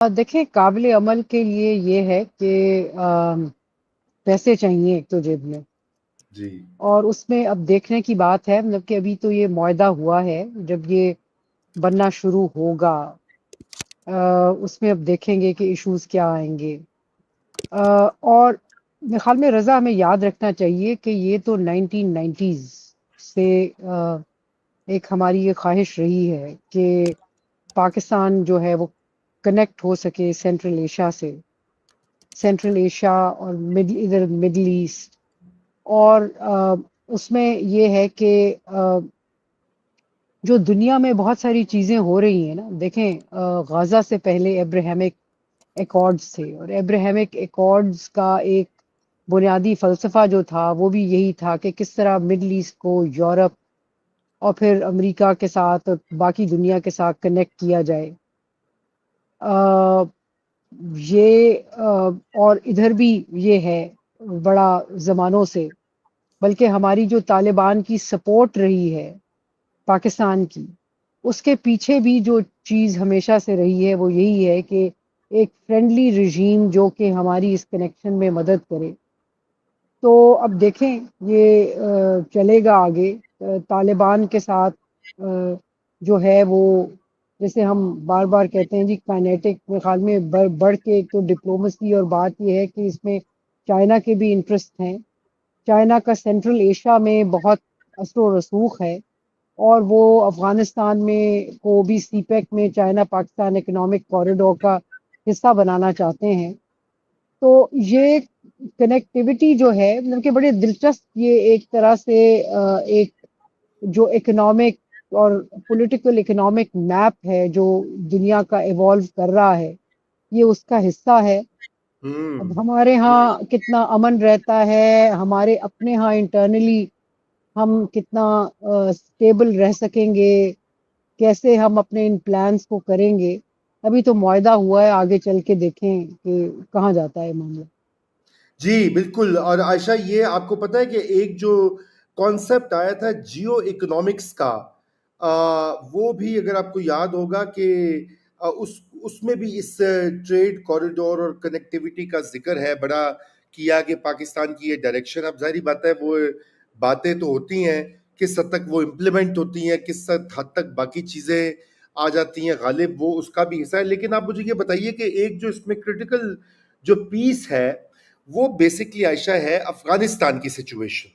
دیکھیں قابل عمل کے لیے یہ ہے کہ پیسے چاہیے ایک تو جیب میں، جی اور اس میں اب دیکھنے کی بات ہے، مطلب کہ ابھی تو یہ معاہدہ ہوا ہے، جب یہ بننا شروع ہوگا اس میں اب دیکھیں گے کہ ایشوز کیا آئیں گے۔ اور میرے خیال میں رضا ہمیں یاد رکھنا چاہیے کہ یہ تو 1990s سے ایک ہماری یہ خواہش رہی ہے کہ پاکستان جو ہے وہ کنیکٹ ہو سکے سینٹرل ایشیا سے، سینٹرل ایشیا اور ادھر مڈل ایسٹ، اور اس میں یہ ہے کہ جو دنیا میں بہت ساری چیزیں ہو رہی ہیں نا، دیکھیں غزہ سے پہلے ابراہیمک ایکارڈز تھے، اور ابراہیمک ایکارڈز کا ایک بنیادی فلسفہ جو تھا وہ بھی یہی تھا کہ کس طرح مڈل ایسٹ کو یورپ اور پھر امریکہ کے ساتھ اور باقی دنیا کے ساتھ کنیکٹ کیا جائے۔ یہ اور ادھر بھی یہ ہے بڑا زمانوں سے، بلکہ ہماری جو طالبان کی سپورٹ رہی ہے پاکستان کی، اس کے پیچھے بھی جو چیز ہمیشہ سے رہی ہے وہ یہی ہے کہ ایک فرینڈلی رژیم جو کہ ہماری اس کنیکشن میں مدد کرے۔ تو اب دیکھیں یہ چلے گا آگے طالبان کے ساتھ جو ہے وہ، جیسے ہم بار بار کہتے ہیں جی کائنیٹک، میرے خیال میں بڑھ کے ایک تو ڈپلومسی، اور بات یہ ہے کہ اس میں چائنا کے بھی انٹرسٹ ہیں۔ چائنا کا سینٹرل ایشیا میں بہت اثر و رسوخ ہے، اور وہ افغانستان میں کو بھی سی پیک میں چائنا پاکستان اکنامک کوریڈور کا حصہ بنانا چاہتے ہیں۔ تو یہ کنیکٹیوٹی جو ہے مطلب کہ بڑے دلچسپ، یہ ایک طرح سے ایک جو اکنامک اور پولیٹیکل اکنامک میپ ہے جو دنیا کا ایوالو کر رہا ہے، یہ اس کا حصہ ہے۔ اب ہوں ہمارے ہاں کتنا امن رہتا ہے، ہمارے اپنے ہاں انٹرنلی ہم کتنا سٹیبل رہ سکیں گے، کیسے ہم اپنے ان پلانز کو کریں گے، ابھی تو معاہدہ ہوا ہے، آگے چل کے دیکھیں کہ کہاں جاتا ہے معاملہ۔ جی بالکل. اور عائشہ یہ آپ کو پتہ ہے کہ ایک جو کانسیپٹ آیا تھا جیو اکنامکس کا، وہ بھی اگر آپ کو یاد ہوگا کہ اس میں بھی اس ٹریڈ کوریڈور اور کنیکٹیوٹی کا ذکر ہے بڑا کیا کہ پاکستان کی یہ ڈائریکشن. اب ظاہری بات ہے وہ باتیں تو ہوتی ہیں، کس حد تک وہ امپلیمنٹ ہوتی ہیں، کس حد تک باقی چیزیں آ جاتی ہیں غالب، وہ اس کا بھی حصہ ہے. لیکن آپ مجھے یہ بتائیے کہ ایک جو اس میں کرٹیکل جو پیس ہے وہ بیسکلی عائشہ ہے افغانستان کی سچویشن.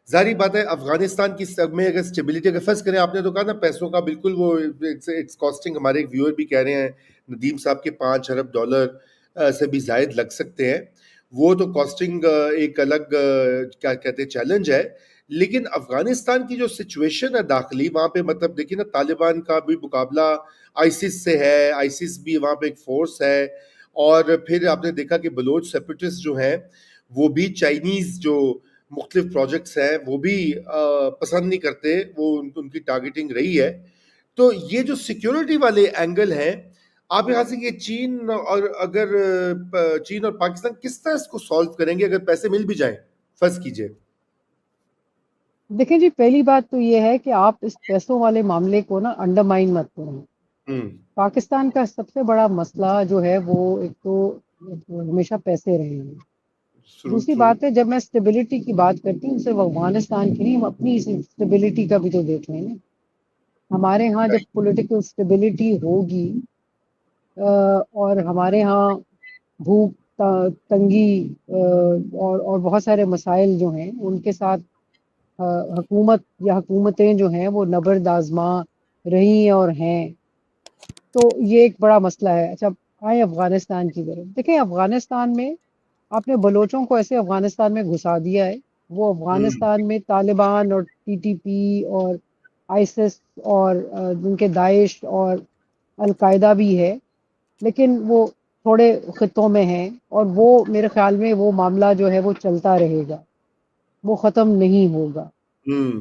ظاہری بات ہے افغانستان کی میں اگر اسٹیبلٹی اگر فرض کریں، آپ نے تو کہا نا پیسوں کا بالکل وہ اٹس کاسٹنگ، ہمارے ایک ویور بھی کہہ رہے ہیں ندیم صاحب کے $5 ارب سے بھی زائد لگ سکتے ہیں. وہ تو کاسٹنگ ایک الگ کیا کہتے ہیں چیلنج ہے. لیکن افغانستان کی جو سچویشن ہے داخلی وہاں پہ، مطلب دیکھیے نا طالبان کا بھی مقابلہ آئیسس سے ہے، آئیسس بھی وہاں پہ ایک فورس ہے، اور پھر آپ نے دیکھا کہ بلوچ سیپریٹسٹ جو ہیں وہ بھی چائنیز جو مختلف پروجیکٹس ہیں وہ بھی پسند نہیں کرتے، وہ ان کی ٹارگیٹنگ رہی ہے. تو یہ جو سیکیورٹی والے اینگل ہیں، آپ یہاں سے کہ چین اور پاکستان کس طرح اس کو سالو کریں گے اگر پیسے مل بھی جائیں فرض کیجئے؟ دیکھیں جی پہلی بات تو یہ ہے کہ آپ اس پیسوں والے معاملے کو نا انڈرمائن مت کریں۔ ہوں پاکستان کا سب سے بڑا مسئلہ جو ہے وہ ایک تو ہمیشہ پیسے رہے ہیں۔ دوسری ٹرو. بات ہے جب میں اسٹیبلٹی کی بات کرتی ہوں صرف افغانستان کی نہیں، ہم اپنی اسٹیبلٹی کا بھی تو دیکھ لیں نا۔ ہمارے ہاں جب پولیٹیکل اسٹیبلٹی ہوگی اور ہمارے ہاں بھوک تنگی اور بہت سارے مسائل جو ہیں ان کے ساتھ حکومت یا حکومتیں جو ہیں وہ نبرد آزما رہی اور ہیں، تو یہ ایک بڑا مسئلہ ہے۔ اچھا آئیں افغانستان کی طرف، دیکھیں افغانستان میں آپ نے بلوچوں کو ایسے افغانستان میں گھسا دیا ہے، وہ ہوں افغانستان میں طالبان اور ٹی ٹی پی اور آئیسس اور جن کے داعش اور القاعدہ بھی ہے، لیکن وہ تھوڑے خطوں میں ہیں، اور وہ میرے خیال میں وہ معاملہ جو ہے وہ چلتا رہے گا، وہ ختم نہیں ہوگا۔ ہوں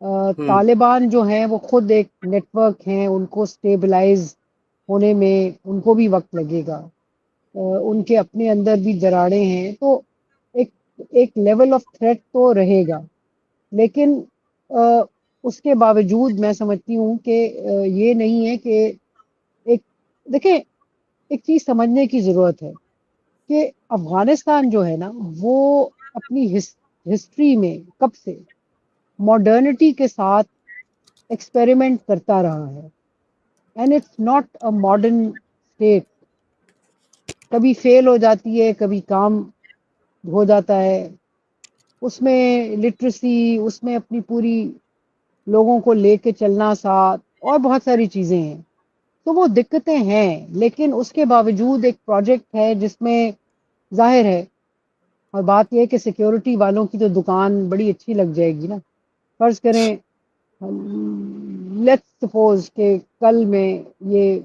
ہوں طالبان جو ہیں وہ خود ایک نیٹ ورک ہیں، ان کو سٹیبلائز ہونے میں ان کو بھی وقت لگے گا، ان کے اپنے اندر بھی دراڑیں ہیں، تو ایک ایک لیول آف تھریٹ تو رہے گا۔ لیکن اس کے باوجود میں سمجھتی ہوں کہ یہ نہیں ہے کہ ایک، دیکھیں ایک چیز سمجھنے کی ضرورت ہے کہ افغانستان جو ہے نا وہ اپنی ہسٹری میں کب سے ماڈرنٹی کے ساتھ ایکسپیریمنٹ کرتا رہا ہے. And it's not a modern state. کبھی فیل ہو جاتی ہے, کبھی کام ہو جاتا ہے. اس میں لٹریسی, اس میں اپنی پوری لوگوں کو لے کے چلنا ساتھ, اور بہت ساری چیزیں ہیں. تو وہ دقتیں ہیں, لیکن اس کے باوجود ایک پروجیکٹ ہے جس میں ظاہر ہے. اور بات یہ ہے کہ سیکیورٹی والوں کی تو دکان بڑی اچھی لگ جائے گی نا. فرض کریں لیٹس سپوز کہ کل میں یہ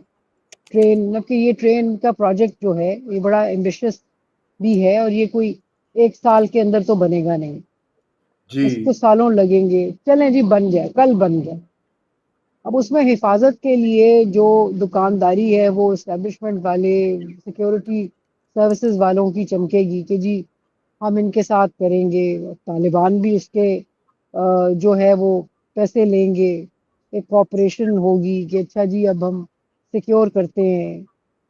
ٹرین, مطلب کہ یہ ٹرین کا پروجیکٹ جو ہے یہ بڑا ایمبیشس بھی ہے, اور یہ کوئی ایک سال کے اندر تو بنے گا نہیں, جی اس کو سالوں لگیں گے. چلیں جی بن جائے, کل بن جائے. اب اس میں حفاظت کے لیے جو دکانداری ہے وہ اسٹیبلشمنٹ والے, سیکیورٹی سروسز والوں کی چمکے گی کہ جی ہم ان کے ساتھ کریں گے. طالبان بھی اس کے جو ہے وہ پیسے لیں گے. ایک کوآپریشن ہوگی کہ اچھا جی اب ہم سیکیور کرتے ہیں.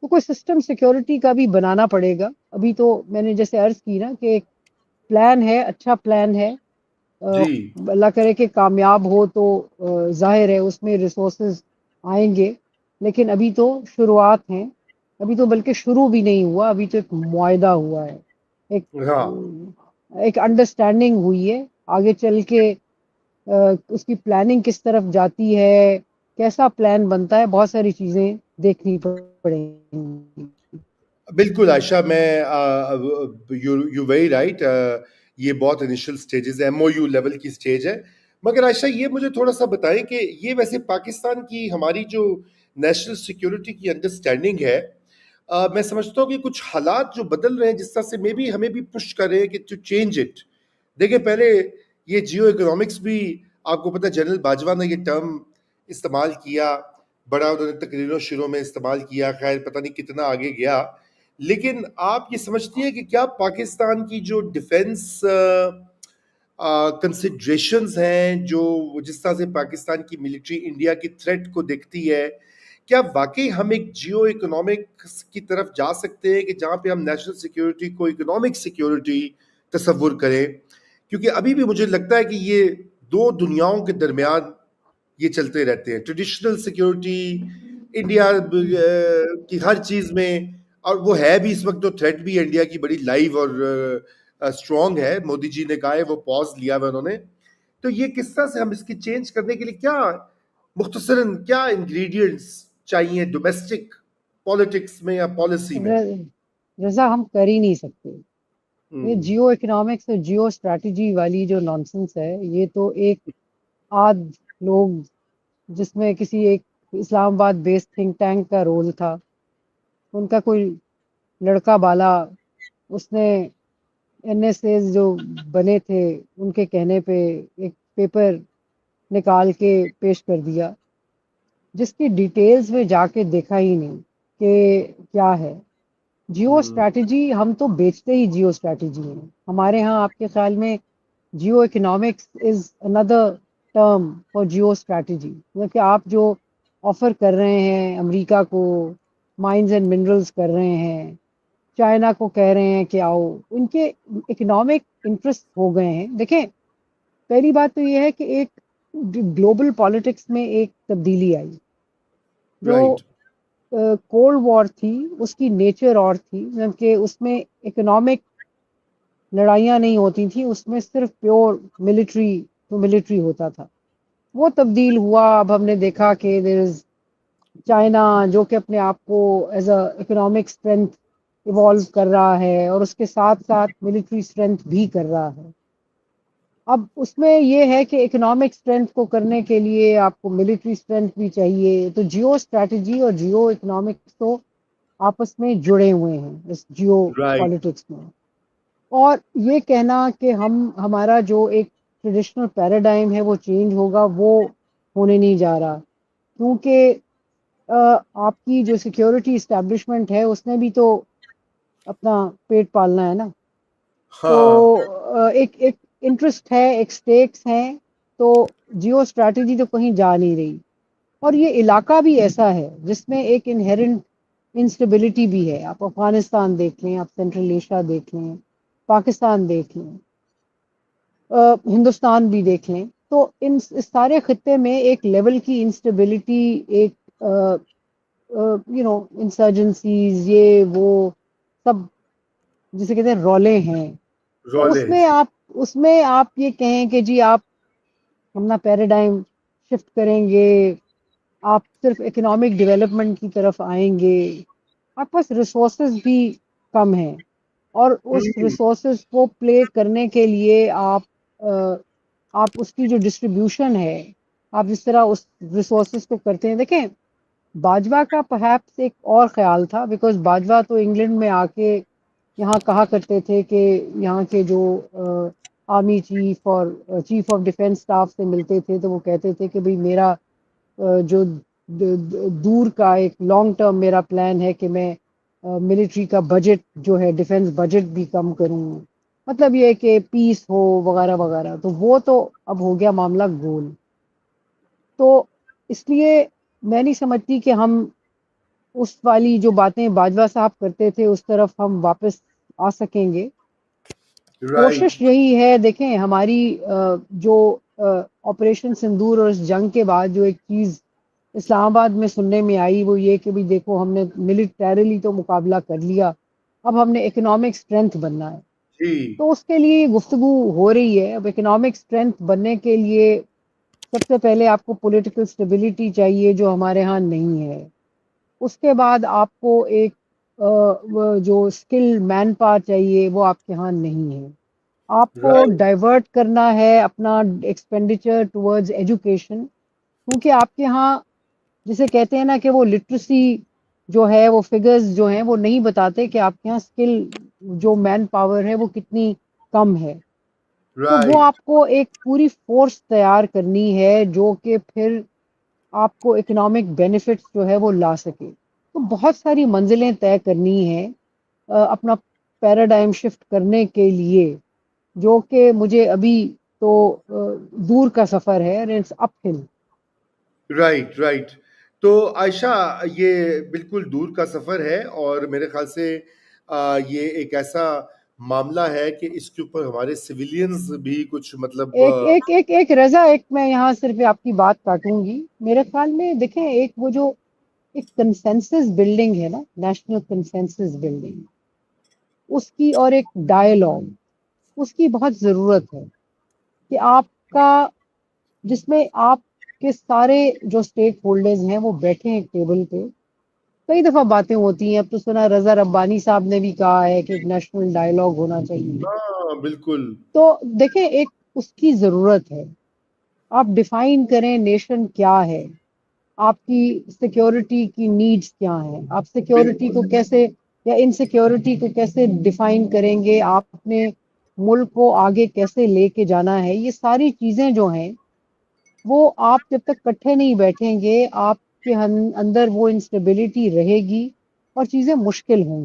تو کوئی سسٹم سیکیورٹی کا بھی بنانا پڑے گا. ابھی تو میں نے جیسے عرض کی نا کہ ایک پلان ہے, اچھا پلان ہے. جی اللہ کرے کہ کامیاب ہو تو ظاہر ہے اس میں ریسورسز آئیں گے, لیکن ابھی تو شروعات ہیں. ابھی تو بلکہ شروع بھی نہیں ہوا, ابھی تو ایک معاہدہ ہوا ہے, ایک ہاں ایک انڈرسٹینڈنگ ہوئی ہے. آگے چل کے اس کی پلاننگ کس طرف جاتی ہے, کیسا پلان بنتا ہے, بہت ساری چیزیں دیکھنی پڑیں گی. بالکل عائشہ, میں یو ویری رائٹ. یہ بہت انیشل سٹیجز ہے, ایم او یو لیول کی سٹیج ہے. مگر عائشہ یہ مجھے تھوڑا سا بتائیں کہ یہ ویسے پاکستان کی ہماری جو نیشنل سیکیورٹی کی انڈرسٹینڈنگ ہے, میں سمجھتا ہوں کہ کچھ حالات جو بدل رہے ہیں جس طرح سے میں بھی ہمیں بھی پش کر رہے ہیں کہ ٹو چینج اٹ. دیکھیں پہلے یہ جیو اکنامکس بھی آپ کو پتہ, جنرل باجوہ نے یہ ٹرم استعمال کیا, بڑا انہوں نے تقریروں شروع میں استعمال کیا, خیر پتہ نہیں کتنا آگے گیا. لیکن آپ یہ سمجھتی ہیں کہ کیا پاکستان کی جو ڈیفنس کنسیڈریشنز ہیں, جو جس طرح سے پاکستان کی ملٹری انڈیا کی تھریٹ کو دیکھتی ہے, کیا واقعی ہم ایک جیو اکنامکس کی طرف جا سکتے ہیں کہ جہاں پہ ہم نیشنل سیکیورٹی کو اکنامک سیکیورٹی تصور کریں؟ کیونکہ ابھی بھی مجھے لگتا ہے کہ یہ دو دنیاؤں کے درمیان یہ چلتے رہتے ہیں. ٹریڈیشنل سیکیورٹی انڈیا کی ہر چیز میں, اور وہ ہے بھی اس وقت تو تھریٹ بھی انڈیا کی بڑی لائیو اور اسٹرانگ ہے. مودی جی نے کہا ہے, وہ پاز لیا ہوا انہوں نے. تو یہ کس طرح سے ہم اس کی چینج کرنے کے لیے کیا مختصراً کیا انگریڈینٹس چاہیے ڈومیسٹک پالیٹکس میں یا پالیسی میں؟ رضا ہم کر ہی نہیں سکتے. یہ جیو اکنامکس اور جیو اسٹریٹجی والی جو نانسنس ہے, یہ تو ایک آدھ لوگ جس میں کسی ایک اسلام آباد بیس تھنک ٹینک کا رول تھا, ان کا کوئی لڑکا بالا, اس نے این ایس ایز جو بنے تھے ان کے کہنے پہ ایک پیپر نکال کے پیش کر دیا, جس کی ڈیٹیلز میں جا کے دیکھا ہی نہیں کہ کیا ہے. جیو اسٹریٹجی ہم تو بیچتے ہی جیو اسٹریٹجی ہیں. ہمارے ہاں آپ کے خیال میں geo economics is another term for geo strategy, کہ آپ جو آفر کر رہے ہیں امریکہ کو, مائنز اینڈ منرلز کر رہے ہیں, چائنا کو کہہ رہے ہیں کہ آؤ, ان کے اکنامک انٹرسٹ ہو گئے ہیں. دیکھیں پہلی بات تو یہ ہے کہ ایک گلوبل پالیٹکس میں ایک تبدیلی آئی. جو رائٹ کولڈ وار تھی اس کی نیچر اور تھی, کہ اس میں اکنامک لڑائیاں نہیں ہوتی تھیں, اس میں صرف پیور ملٹری تو ملٹری ہوتا تھا. وہ تبدیل ہوا. اب ہم نے دیکھا کہ دیر از چائنا جو کہ اپنے آپ کو as a economic strength evolve کر رہا ہے, اور اس کے ساتھ ساتھ ملٹری اسٹرینتھ بھی کر رہا ہے. اب اس میں یہ ہے کہ اکنامک اسٹرینتھ کو کرنے کے لیے آپ کو ملٹری اسٹرینتھ بھی چاہیے. تو جیو اسٹریٹجی اور جیو اکنامکس تو آپس میں جڑے ہوئے ہیں اس جیو رائٹ. پالیٹکس میں. اور یہ کہنا کہ ہمارا جو ایک ٹریڈیشنل پیراڈائم ہے وہ چینج ہوگا, وہ ہونے نہیں جا رہا. کیونکہ آپ کی جو سیکیورٹی اسٹیبلشمنٹ ہے اس نے بھی تو اپنا پیٹ پالنا ہے نا. تو ہاں ایک انٹرسٹ ہے, ایک سٹیکس ہیں. تو جیو اسٹریٹجی تو کہیں جا نہیں رہی. اور یہ علاقہ بھی ایسا ہے جس میں ایک انہیرنٹ انسٹیبلٹی بھی ہے. آپ افغانستان دیکھ لیں, آپ سینٹرل ایشیا دیکھ لیں, پاکستان دیکھ لیں, ہندوستان بھی دیکھ لیں, تو اس سارے خطے میں ایک لیول کی انسٹیبلٹی, ایک انسرجنسیز, یہ وہ سب جسے کہتے ہیں رولے ہیں. تو رولے. اس میں آپ یہ کہیں کہ جی آپ اپنا پیراڈائم شفٹ کریں گے, آپ صرف اکنامک ڈیولپمنٹ کی طرف آئیں گے, آپ پاس ریسورسز بھی کم ہیں, اور اس ہوں. ریسورسز کو پلے کرنے کے لیے آپ اس کی جو ڈسٹریبیوشن ہے, آپ جس طرح اس ریسورسز کو کرتے ہیں. دیکھیں باجوہ کا پرہیپس ایک اور خیال تھا, بیکاز باجوہ تو انگلینڈ میں آ کے یہاں کہا کرتے تھے کہ یہاں کے جو آرمی چیف اور چیف آف ڈیفنس اسٹاف سے ملتے تھے تو وہ کہتے تھے کہ بھئی میرا جو دور کا ایک لانگ ٹرم میرا پلان ہے کہ میں ملٹری کا بجٹ جو ہے, ڈیفنس بجٹ بھی کم کروں, مطلب یہ کہ پیس ہو وغیرہ وغیرہ. تو وہ تو اب ہو گیا معاملہ گول. تو اس لیے میں نہیں سمجھتی کہ ہم اس والی جو باتیں باجوہ صاحب کرتے تھے اس طرف ہم واپس آ سکیں گے. رائٹ. کوشش یہی ہے, دیکھیں ہماری جو آپریشن سندور اور اس جنگ کے بعد جو ایک چیز اسلام آباد میں سننے میں آئی وہ یہ کہ بھی دیکھو ہم نے ملٹریلی تو مقابلہ کر لیا, اب ہم نے اکنامک اسٹرینتھ بننا ہے. جی. تو اس کے لیے گفتگو ہو رہی ہے. اب اکنامک اسٹرینتھ بننے کے لیے سب سے پہلے آپ کو پولیٹیکل اسٹیبلٹی چاہیے جو ہمارے ہاں نہیں ہے. اس کے بعد آپ کو ایک جو اسکل مین پاور چاہیے وہ آپ کے ہاں نہیں ہے. آپ کو رائٹ. ڈائیورٹ کرنا ہے اپنا ایکسپینڈیچر ٹورڈز ایجوکیشن, کیونکہ آپ کے ہاں جسے کہتے ہیں نا کہ وہ لٹریسی جو ہے, وہ فگرز جو ہیں وہ نہیں بتاتے کہ آپ کے یہاں اسکل جو مین پاور ہے وہ کتنی کم ہے. تو وہ رائٹ. آپ کو ایک پوری فورس تیار کرنی ہے جو کہ پھر آپ کو اکنامک بینیفٹس جو ہے وہ لا سکے. تو بہت ساری منزلیں طے کرنی ہیں اپنا پیراڈائم شفٹ کرنے کے لیے, جو کہ مجھے ابھی تو دور کا سفر ہے, اٹس اپ ہل. رائٹ. رائٹ. تو عائشہ یہ بالکل دور کا سفر ہے, اور میرے خیال سے یہ ایک ایسا معاملہ ہے کہ اس کے اوپر ہمارے سویلینز بھی کچھ مطلب ایک رضا, ایک میں یہاں صرف آپ کی بات کاٹوں گی. میرے خیال میں دیکھیں ایک وہ جو ایک کنسنسس بلڈنگ ہے نا, نیشنل کنسنسس بلڈنگ, اس کی اور ایک ڈائلاگ, اس کی بہت ضرورت ہے کہ آپ کا جس میں آپ کے سارے جو اسٹیک ہولڈرز ہیں وہ بیٹھے ہیں ٹیبل پہ. کئی دفعہ باتیں ہوتی ہیں, اب تو سنا رضا ربانی صاحب نے بھی کہا ہے کہ ایک نیشنل ڈائلاگ ہونا چاہیے. ہاں بالکل. تو دیکھیں ایک اس کی ضرورت ہے. آپ ڈیفائن کریں نیشن کیا ہے, آپ کی سیکیورٹی کی نیڈز کیا ہیں, آپ سیکیورٹی کو بالکل. کیسے یا انسیکیورٹی کو کیسے ڈیفائن کریں گے, آپ اپنے ملک کو آگے کیسے لے کے جانا ہے. یہ ساری چیزیں جو ہیں وہ آپ جب تک کٹھے نہیں بیٹھیں گے آپ کے اندر وہ انسٹیبلٹی رہے گی اور چیزیں مشکل ہوں گی.